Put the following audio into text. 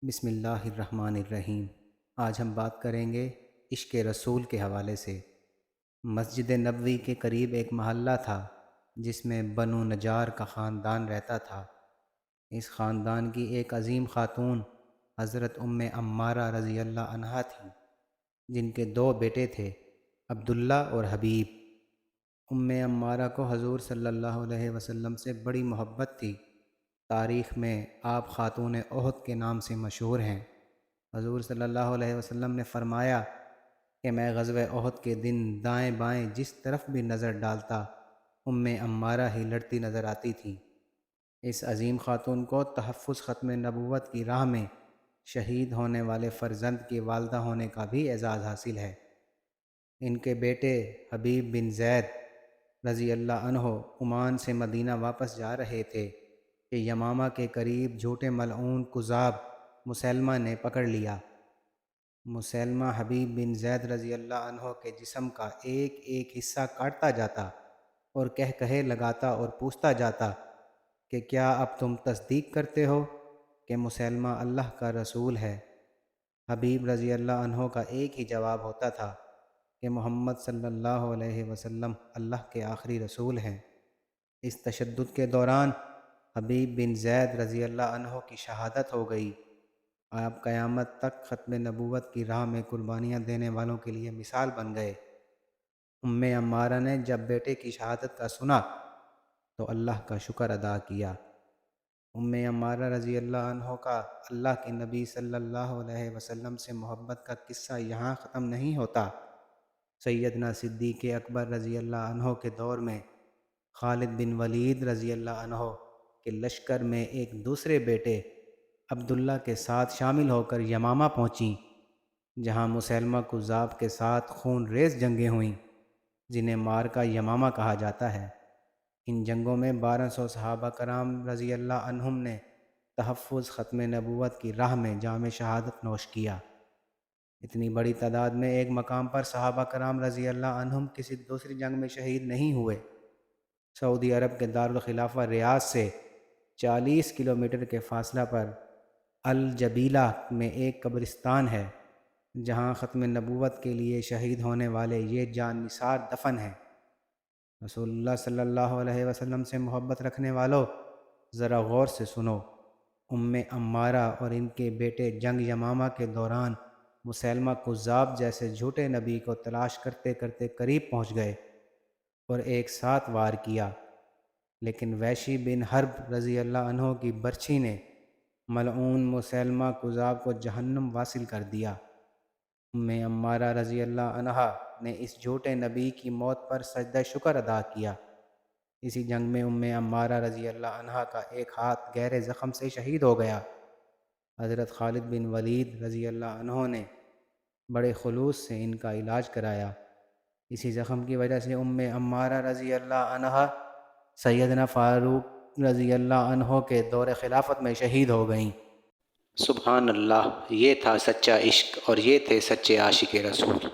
بسم اللہ الرحمن الرحیم۔ آج ہم بات کریں گے عشق رسول کے حوالے سے۔ مسجد نبوی کے قریب ایک محلہ تھا جس میں بنو نجار کا خاندان رہتا تھا۔ اس خاندان کی ایک عظیم خاتون حضرت عمارہ رضی اللہ عنہا تھیں، جن کے دو بیٹے تھے، عبداللہ اور حبیب۔ عمارہ کو حضور صلی اللہ علیہ وسلم سے بڑی محبت تھی۔ تاریخ میں آپ خاتون احد کے نام سے مشہور ہیں۔ حضور صلی اللہ علیہ وسلم نے فرمایا کہ میں غزوہ احد کے دن دائیں بائیں جس طرف بھی نظر ڈالتا عمارہ ہی لڑتی نظر آتی تھی۔ اس عظیم خاتون کو تحفظ ختم نبوت کی راہ میں شہید ہونے والے فرزند کی والدہ ہونے کا بھی اعزاز حاصل ہے۔ ان کے بیٹے حبیب بن زید رضی اللہ عنہ عمان سے مدینہ واپس جا رہے تھے کہ یمامہ کے قریب جھوٹے ملعون کذاب مسیلمہ نے پکڑ لیا۔ مسیلمہ حبیب بن زید رضی اللہ عنہ کے جسم کا ایک ایک حصہ کاٹتا جاتا اور کہے لگاتا اور پوچھتا جاتا کہ کیا اب تم تصدیق کرتے ہو کہ مسیلمہ اللہ کا رسول ہے؟ حبیب رضی اللہ عنہ کا ایک ہی جواب ہوتا تھا کہ محمد صلی اللہ علیہ وسلم اللہ کے آخری رسول ہیں۔ اس تشدد کے دوران حبیب بن زید رضی اللہ عنہ کی شہادت ہو گئی۔ آپ قیامت تک ختم نبوت کی راہ میں قربانیاں دینے والوں کے لیے مثال بن گئے۔ عمارہ نے جب بیٹے کی شہادت کا سنا تو اللہ کا شکر ادا کیا۔ عمارہ رضی اللہ عنہ کا اللہ کے نبی صلی اللہ علیہ وسلم سے محبت کا قصہ یہاں ختم نہیں ہوتا۔ سیدنا صدیق اکبر رضی اللہ عنہ کے دور میں خالد بن ولید رضی اللہ عنہ کے لشکر میں ایک دوسرے بیٹے عبداللہ کے ساتھ شامل ہو کر یمامہ پہنچیں، جہاں مسیلمہ کذاب کے ساتھ خون ریز جنگیں ہوئیں، جنہیں مارکہ یمامہ کہا جاتا ہے۔ ان جنگوں میں 1200 صحابہ کرام رضی اللہ عنہم نے تحفظ ختم نبوت کی راہ میں جام شہادت نوش کیا۔ اتنی بڑی تعداد میں ایک مقام پر صحابہ کرام رضی اللہ عنہم کسی دوسری جنگ میں شہید نہیں ہوئے۔ سعودی عرب کے دارالخلافہ ریاض سے 40 کلومیٹر کے فاصلہ پر الجبیلہ میں ایک قبرستان ہے، جہاں ختم نبوت کے لیے شہید ہونے والے یہ جان نثار دفن ہیں۔ رسول اللہ صلی اللہ علیہ وسلم سے محبت رکھنے والو، ذرا غور سے سنو۔ عمارہ اور ان کے بیٹے جنگ یمامہ کے دوران مسیلمہ کذاب جیسے جھوٹے نبی کو تلاش کرتے کرتے قریب پہنچ گئے اور ایک ساتھ وار کیا، لیکن وحشی بن حرب رضی اللہ عنہ کی برچھی نے ملعون مسیلمہ کذاب کو جہنم واصل کر دیا۔ عمارہ رضی اللہ عنہا نے اس جھوٹے نبی کی موت پر سجدہ شکر ادا کیا۔ اسی جنگ میں عمارہ رضی اللہ عنہا کا ایک ہاتھ گہرے زخم سے شہید ہو گیا۔ حضرت خالد بن ولید رضی اللہ عنہ نے بڑے خلوص سے ان کا علاج کرایا۔ اسی زخم کی وجہ سے عمارہ رضی اللہ عنہا سیدنا فاروق رضی اللہ عنہ کے دور خلافت میں شہید ہو گئیں۔ سبحان اللہ، یہ تھا سچا عشق اور یہ تھے سچے عاشق رسول۔